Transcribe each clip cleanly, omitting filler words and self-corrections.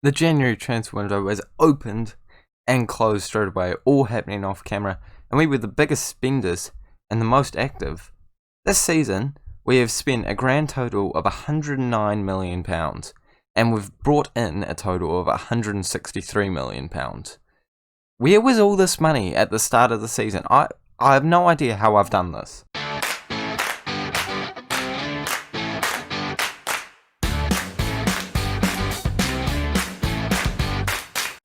The January transfer window was opened and closed straight away, all happening off camera, and we were the biggest spenders and the most active. This season, we have spent a grand total of £109 million, and we've brought in a total of £163 million. Where was all this money at the start of the season? I have no idea how I've done this.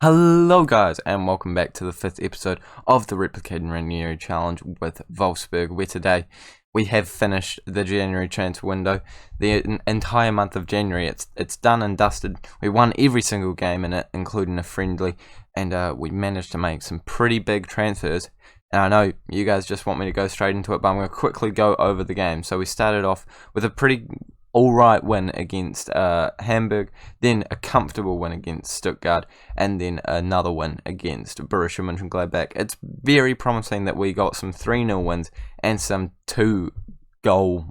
Hello guys, and welcome back to the 5th episode of the Replicating Ranieri Challenge with Wolfsburg, where today we have finished the January transfer window. The entire month of January, it's done and dusted. We won every single game in it, including a friendly, and we managed to make some pretty big transfers. And I know you guys just want me to go straight into it, but I'm going to quickly go over the game. So we started off with a pretty alright win against Hamburg, then a comfortable win against Stuttgart, and then another win against Borussia Mönchengladbach. It's very promising that we got some 3-0 wins and some 2-goal,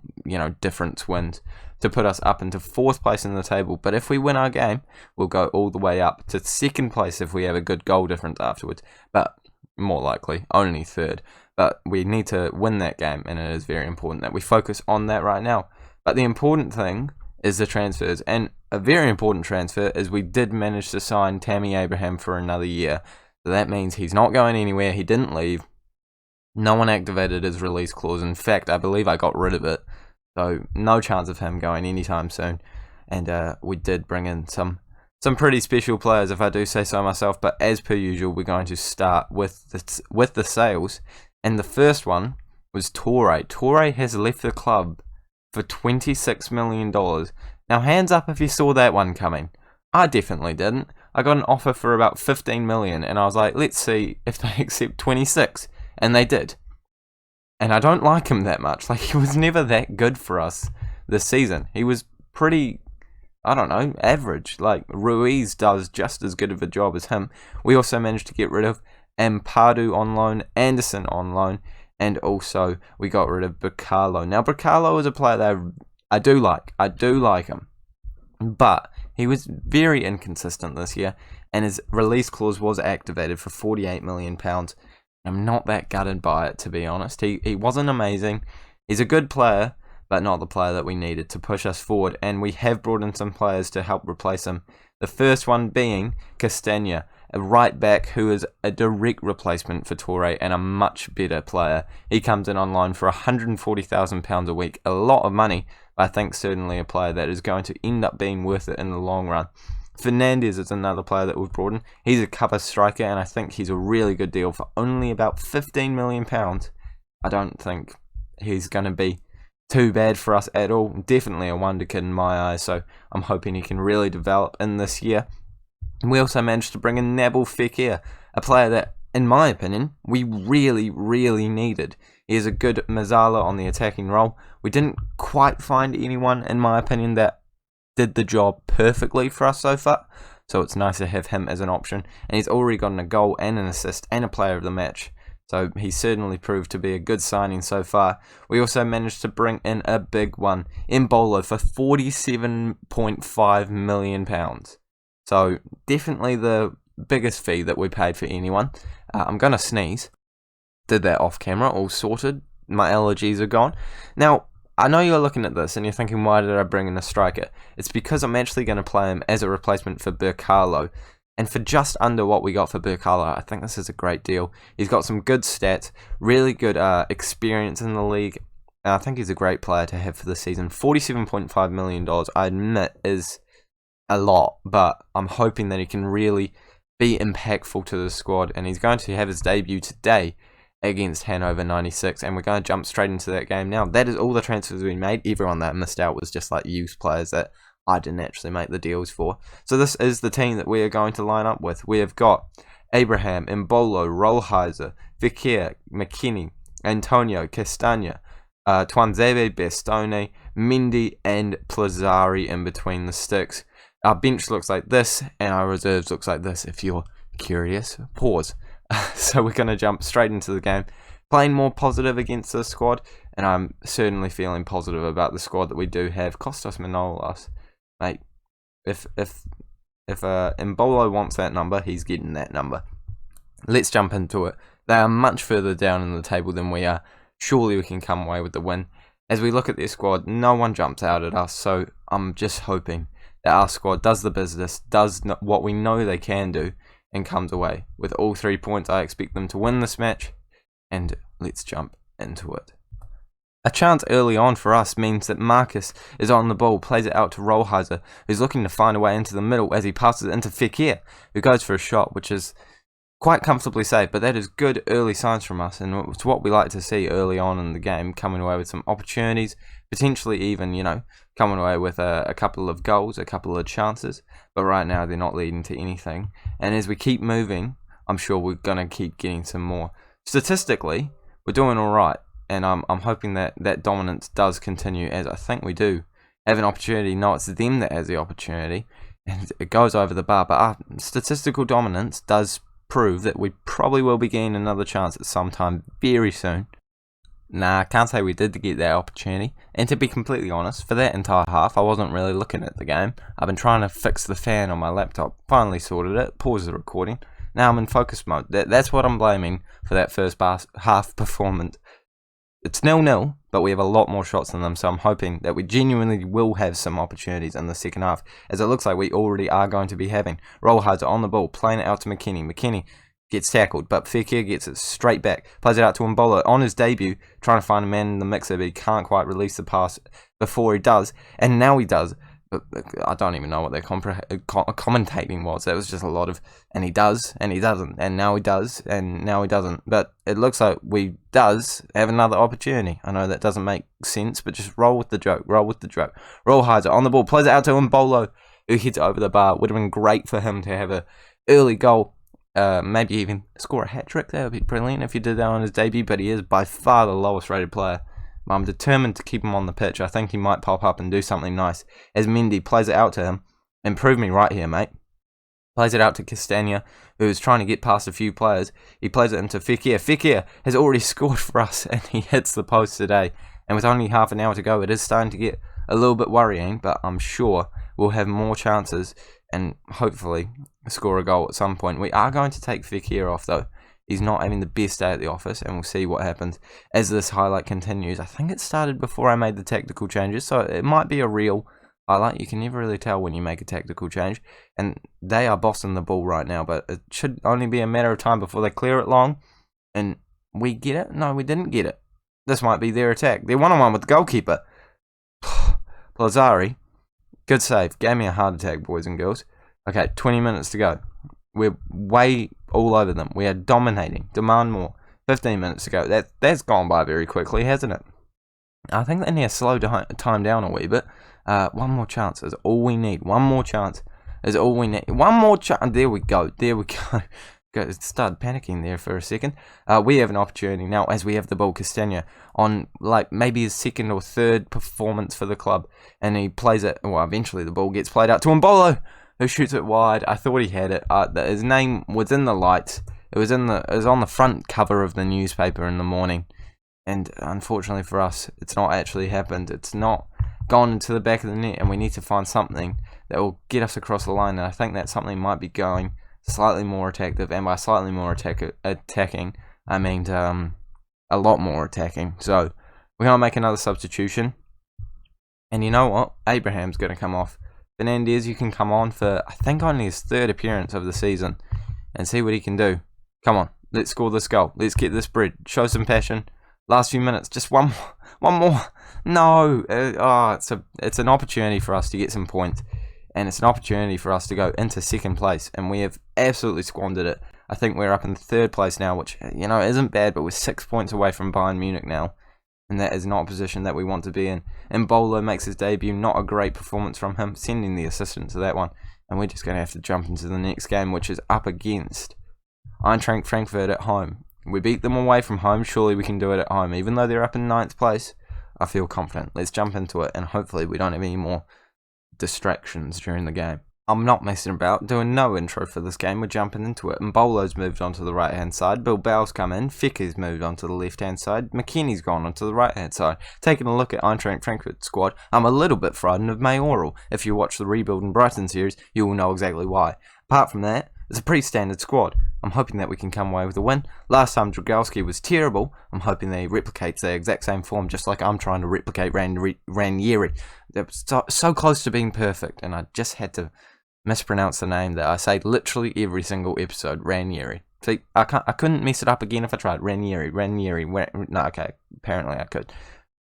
difference wins to put us up into 4th place in the table. But if we win our game, we'll go all the way up to 2nd place if we have a good goal difference afterwards. But more likely, only 3rd. But we need to win that game, and it is very important that we focus on that right now. But the important thing is the transfers, and a very important transfer is we did manage to sign Tammy Abraham for another year. So that means he's not going anywhere, he didn't leave, no one activated his release clause. In fact, I believe I got rid of it, so no chance of him going anytime soon. And we did bring in some pretty special players, if I do say so myself, but as per usual, we're going to start with the sales, and the first one was Torre. Torre has left the club for $26 million. Now, hands up if you saw that one coming. I definitely didn't. I got an offer for about $15 million, and I was like, let's see if they accept 26, and they did. And I don't like him that much. Like, he was never that good for us this season. He was pretty, average. Like, Ruiz does just as good of a job as him. We also managed to get rid of Ampadu on loan, Anderson on loan, and also we got rid of Bacalo. Now, Bacalo is a player that I do like. I do like him. But he was very inconsistent this year, and his release clause was activated for £48 million. I'm not that gutted by it, to be honest. He wasn't amazing. He's a good player, but not the player that we needed to push us forward. And we have brought in some players to help replace him. The first one being Castagna, a right back who is a direct replacement for Torre and a much better player. He comes in on loan for £140,000 a week, a lot of money, but I think certainly a player that is going to end up being worth it in the long run. Fernandez is another player that we've brought in. He's a cover striker, and I think he's a really good deal for only about £15 million. I don't think he's going to be too bad for us at all. Definitely a wonder kid in my eyes, so I'm hoping he can really develop in this year. We also managed to bring in Nabil Fekir, a player that, in my opinion, we really, really needed. He is a good Mazzala on the attacking role. We didn't quite find anyone, in my opinion, that did the job perfectly for us so far, so it's nice to have him as an option. And he's already gotten a goal and an assist and a player of the match, so he certainly proved to be a good signing so far. We also managed to bring in a big one, Embolo, for £47.5 million. So definitely the biggest fee that we paid for anyone. I'm going to sneeze. Did that off camera, all sorted. My allergies are gone. Now, I know you're looking at this and you're thinking, why did I bring in a striker? It's because I'm actually going to play him as a replacement for Bacalo. And for just under what we got for Bacalo, I think this is a great deal. He's got some good stats, really good experience in the league. And I think he's a great player to have for the season. $47.5 million, I admit, is a lot, but I'm hoping that he can really be impactful to the squad, and he's going to have his debut today against Hannover 96, and we're going to jump straight into that game now. That is all the transfers we made. Everyone that missed out was just like youth players that I didn't actually make the deals for. So this is the team that we are going to line up with. We have got Abraham, Embolo, Rollheiser, Fekir, McKinney, Antonio, Castagna, Twanzebe, Bastoni, Mendy, and Plazzari in between the sticks. Our bench looks like this, and our reserves looks like this, if you're curious. Pause. So we're going to jump straight into the game, playing more positive against this squad, and I'm certainly feeling positive about the squad that we do have. Kostas Manolas, mate, if If Mbolo wants that number, he's getting that number. Let's jump into it. They are much further down in the table than we are. Surely we can come away with the win. As we look at their squad, no one jumps out at us, so I'm just hoping that our squad does the business, does what we know they can do, and comes away with all 3 points. I expect them to win this match, and let's jump into it. A chance early on for us means that Marcus is on the ball, plays it out to Rollheiser, who's looking to find a way into the middle as he passes it into Fekir, who goes for a shot, which is quite comfortably safe, but that is good early signs from us, and it's what we like to see early on in the game, coming away with some opportunities, potentially even, coming away with a couple of goals, a couple of chances, but right now they're not leading to anything, and as we keep moving, I'm sure we're going to keep getting some more. Statistically, we're doing alright, and I'm hoping that dominance does continue, as I think we do have an opportunity. No, it's them that has the opportunity, and it goes over the bar, but our statistical dominance does prove that we probably will be getting another chance at some time very soon. Nah, I can't say we did get that opportunity, and to be completely honest, for that entire half I wasn't really looking at the game. I've been trying to fix the fan on my laptop, finally sorted it, paused the recording, now I'm in focus mode. That's what I'm blaming for that first half performance. It's 0-0, but we have a lot more shots than them, so I'm hoping that we genuinely will have some opportunities in the second half, as it looks like we already are going to be having. Rollheiser on the ball, playing it out to McKennie. McKennie gets tackled, but Fekir gets it straight back, plays it out to Mbolo on his debut, trying to find a man in the mixer, but he can't quite release the pass before he does, and now he does. I don't even know what their commentating was. That was just a lot of, and he does, and he doesn't, and now he does, and now he doesn't. But it looks like we does have another opportunity. I know that doesn't make sense, but just roll with the joke. Roll with the joke. Rollheiser on the ball, plays it out to Mbolo, who hits it over the bar. Would have been great for him to have a early goal. Maybe even score a hat-trick. That would be brilliant if he did that on his debut, but he is by far the lowest rated player. I'm determined to keep him on the pitch. I think he might pop up and do something nice. As Mendy plays it out to him. Improve me right here, mate. Plays it out to Castagna, who is trying to get past a few players. He plays it into Fekir. Fekir has already scored for us, and he hits the post today. And with only half an hour to go, it is starting to get a little bit worrying, but I'm sure we'll have more chances and hopefully score a goal at some point. We are going to take Fekir off, though. He's not having the best day at the office, and we'll see what happens as this highlight continues. I think it started before I made the tactical changes, so it might be a real highlight. You can never really tell when you make a tactical change, and they are bossing the ball right now, but it should only be a matter of time before they clear it long, and we get it? No, we didn't get it. This might be their attack. They're one-on-one with the goalkeeper. Lazari, good save. Gave me a heart attack, boys and girls. Okay, 20 minutes to go. We're way all over them. We are dominating. Demand more. 15 minutes to go. That's gone by very quickly, hasn't it? I think they need to slow time down a wee bit. One more chance is all we need. One more chance is all we need. One more chance. There we go. There we go. Started panicking there for a second. We have an opportunity now as we have the ball. Castagna on like maybe his second or third performance for the club, and he plays it. Well, eventually the ball gets played out to Mbolo, who shoots it wide. I thought he had it. His name was in the lights. It was on the front cover of the newspaper in the morning, and unfortunately for us, it's not actually happened. It's not gone into the back of the net, and we need to find something that will get us across the line. And I think that something might be going slightly more attactive, and by slightly more attacking, I mean a lot more attacking. So we're gonna make another substitution, and you know what? Abraham's gonna come off. Fernandez, you can come on for, I think, only his third appearance of the season, and see what he can do. Come on, let's score this goal. Let's get this bread. Show some passion. Last few minutes, just one more. No, it's an opportunity for us to get some points, and it's an opportunity for us to go into second place, and we have absolutely squandered it. I think we're up in third place now, which isn't bad, but we're 6 points away from Bayern Munich now. And that is not a position that we want to be in. And Bolo makes his debut. Not a great performance from him, sending the assistant to that one. And we're just going to have to jump into the next game, which is up against Eintracht Frankfurt at home. We beat them away from home. Surely we can do it at home. Even though they're up in 9th place, I feel confident. Let's jump into it, and hopefully we don't have any more distractions during the game. I'm not messing about, doing no intro for this game, we're jumping into it. Mbolo's moved onto the right hand side, Bilbao's come in, Ficker's moved onto the left hand side, McKennie's gone onto the right hand side. Taking a look at Eintracht Frankfurt squad, I'm a little bit frightened of Mayoral. If you watch the Rebuild and Brighton series, you will know exactly why. Apart from that, it's a pretty standard squad. I'm hoping that we can come away with a win. Last time Dragowski was terrible. I'm hoping that he replicates the exact same form, just like I'm trying to replicate Ranieri. It's so close to being perfect, and I just had to mispronounce the name that I say literally every single episode. Ranieri. See, I couldn't mess it up again if I tried. Ranieri. No, okay. Apparently I could.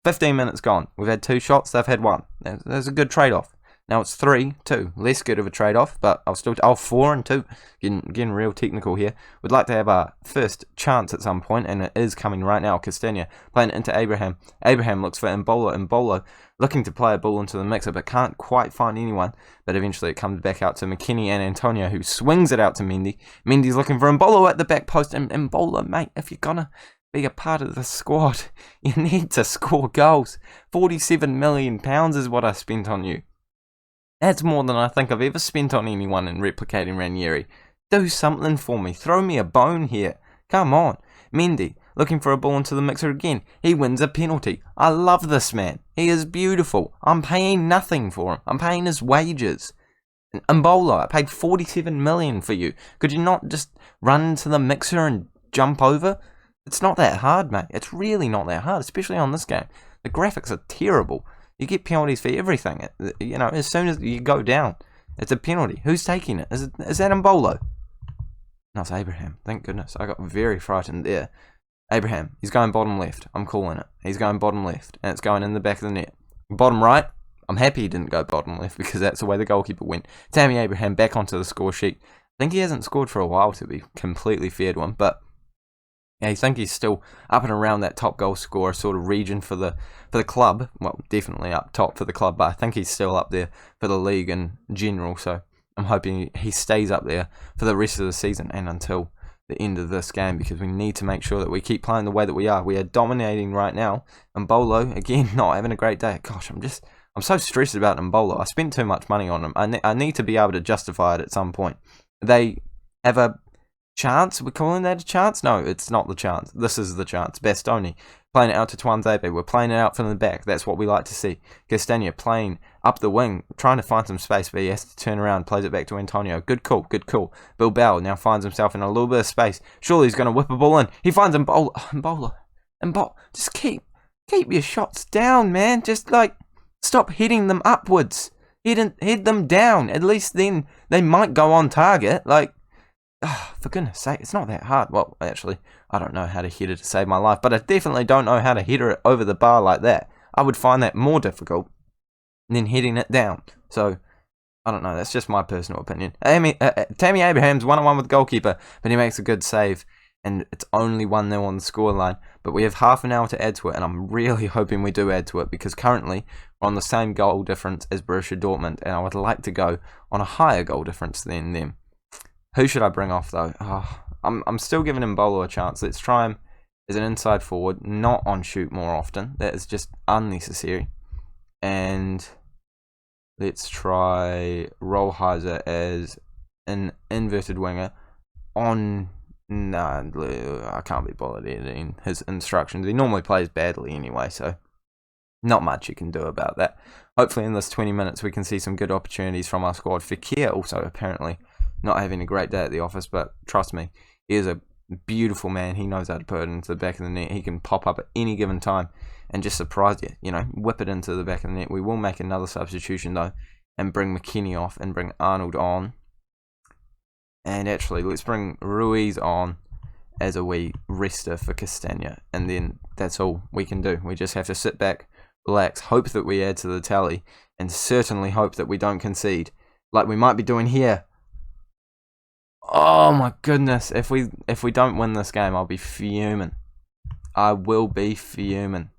15 minutes gone. We've had 2 shots. They've had 1. There's a good trade-off. Now it's 3-2. Less good of a trade-off, but I'll still... 4-2. Getting real technical here. We'd like to have our first chance at some point, and it is coming right now. Castagna playing it into Abraham. Abraham looks for Mbolo. Mbolo looking to play a ball into the mixer, but can't quite find anyone. But eventually it comes back out to McKennie and Antonio, who swings it out to Mendy. Mendy's looking for Mbolo at the back post. And Mbolo, mate, if you're gonna be a part of the squad, you need to score goals. £47 million is what I spent on you. That's more than I think I've ever spent on anyone in replicating Ranieri. Do something for me. Throw me a bone here. Come on. Mendy, looking for a ball into the mixer again. He wins a penalty. I love this man. He is beautiful. I'm paying nothing for him. I'm paying his wages. Mbolo, I paid £47 million for you. Could you not just run into the mixer and jump over? It's not that hard, mate. It's really not that hard, especially on this game. The graphics are terrible. You get penalties for everything. You know, as soon as you go down, it's a penalty. Who's taking it? Is that Mbolo? No, it's Abraham. Thank goodness. I got very frightened there. Abraham, he's going bottom left. I'm calling it. He's going bottom left, and it's going in the back of the net. Bottom right, I'm happy he didn't go bottom left because that's the way the goalkeeper went. Tammy Abraham back onto the score sheet. I think he hasn't scored for a while, to be completely fair to him, but yeah, I think he's still up and around that top goal scorer sort of region for the club. Well, definitely up top for the club, but I think he's still up there for the league in general. So I'm hoping he stays up there for the rest of the season and until the end of this game, because we need to make sure that we keep playing the way that we are. We are dominating right now. And Mbolo, again, not having a great day. Gosh, I'm so stressed about Mbolo. I spent too much money on him. I need to be able to justify it at some point. They have a chance? We're calling that a chance? No, it's not the chance. This is the chance. Bastoni playing it out to Tuanzebe. We're playing it out from the back. That's what we like to see. Castagna playing up the wing, trying to find some space, but he has to turn around, plays it back to Antonio. Good call, good call. Bilbao now finds himself in a little bit of space. Surely he's going to whip a ball in. He finds Mbolo. Just keep your shots down, man. Just stop hitting them upwards. Hit them down. At least then they might go on target. For goodness sake, it's not that hard. Well, actually, I don't know how to hit it to save my life, but I definitely don't know how to hit it over the bar like that. I would find that more difficult than hitting it down. So, I don't know, that's just my personal opinion. Tammy Abraham's 1-on-1 with the goalkeeper, but he makes a good save, and it's only 1-0 on the scoreline. But we have half an hour to add to it, and I'm really hoping we do add to it, because currently we're on the same goal difference as Borussia Dortmund, and I would like to go on a higher goal difference than them. Who should I bring off, though? I'm still giving Mbolo a chance. Let's try him as an inside forward, not on shoot more often. That is just unnecessary. And let's try Rollheiser as an inverted winger on... Nah, I can't be bothered editing his instructions. He normally plays badly anyway, so not much you can do about that. Hopefully in this 20 minutes we can see some good opportunities from our squad. Fekir also apparently not having a great day at the office, but trust me, he is a beautiful man. He knows how to put it into the back of the net. He can pop up at any given time and just surprise you, whip it into the back of the net. We will make another substitution though and bring McKennie off and bring Arnold on. And actually, let's bring Ruiz on as a wee rester for Castagna, and then that's all we can do. We just have to sit back, relax, hope that we add to the tally, and certainly hope that we don't concede like we might be doing here. Oh my goodness, if we don't win this game, I'll be fuming. I will be fuming,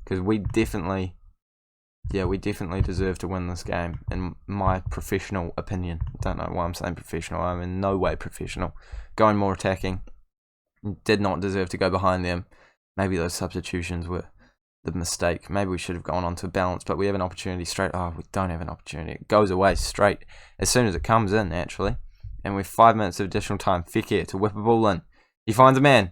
because we definitely deserve to win this game, in my professional opinion. Don't know why I'm saying professional. I'm in no way professional. Going more attacking. Did not deserve to go behind them. Maybe those substitutions were the mistake. Maybe we should have gone on to a balance, but we have an opportunity straight. Oh, we don't have an opportunity. It goes away straight as soon as it comes in, actually. And with 5 minutes of additional time, Fekir to whip a ball in. He finds a man.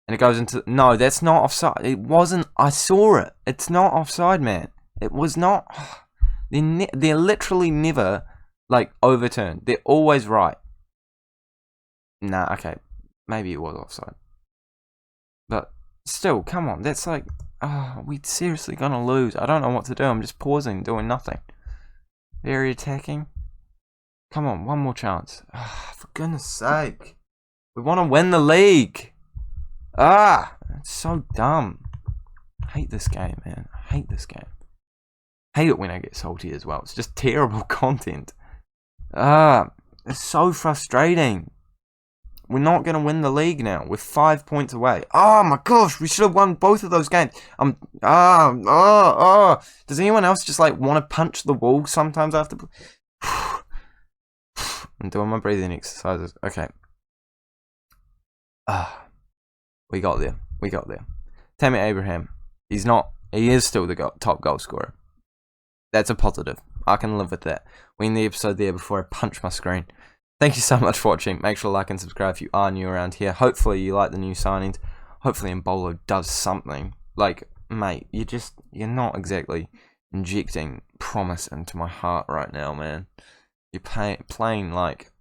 And it goes into... No, that's not offside. It wasn't... I saw it. It's not offside, man. It was not... They're literally never, like, overturned. They're always right. Nah, okay. Maybe it was offside. But still, come on. That's like... Oh, we're seriously gonna lose. I don't know what to do. I'm just pausing, doing nothing. Very attacking. Come on, one more chance. Oh, for goodness sake. We want to win the league. It's so dumb. I hate this game, man. I hate this game. I hate it when I get salty as well. It's just terrible content. It's so frustrating. We're not going to win the league now. We're 5 points away. Oh my gosh, we should have won both of those games. Does anyone else just like want to punch the wall sometimes after... I'm doing my breathing exercises. Okay. We got there. We got there. Tammy Abraham. He is still the top goal scorer. That's a positive. I can live with that. We end the episode there before I punch my screen. Thank you so much for watching. Make sure to like and subscribe if you are new around here. Hopefully you like the new signings. Hopefully Embolo does something. Like, mate, you're not exactly injecting promise into my heart right now, man. You're playing like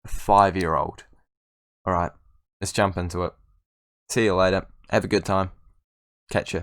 a 5-year-old. Alright, let's jump into it. See you later. Have a good time. Catch ya.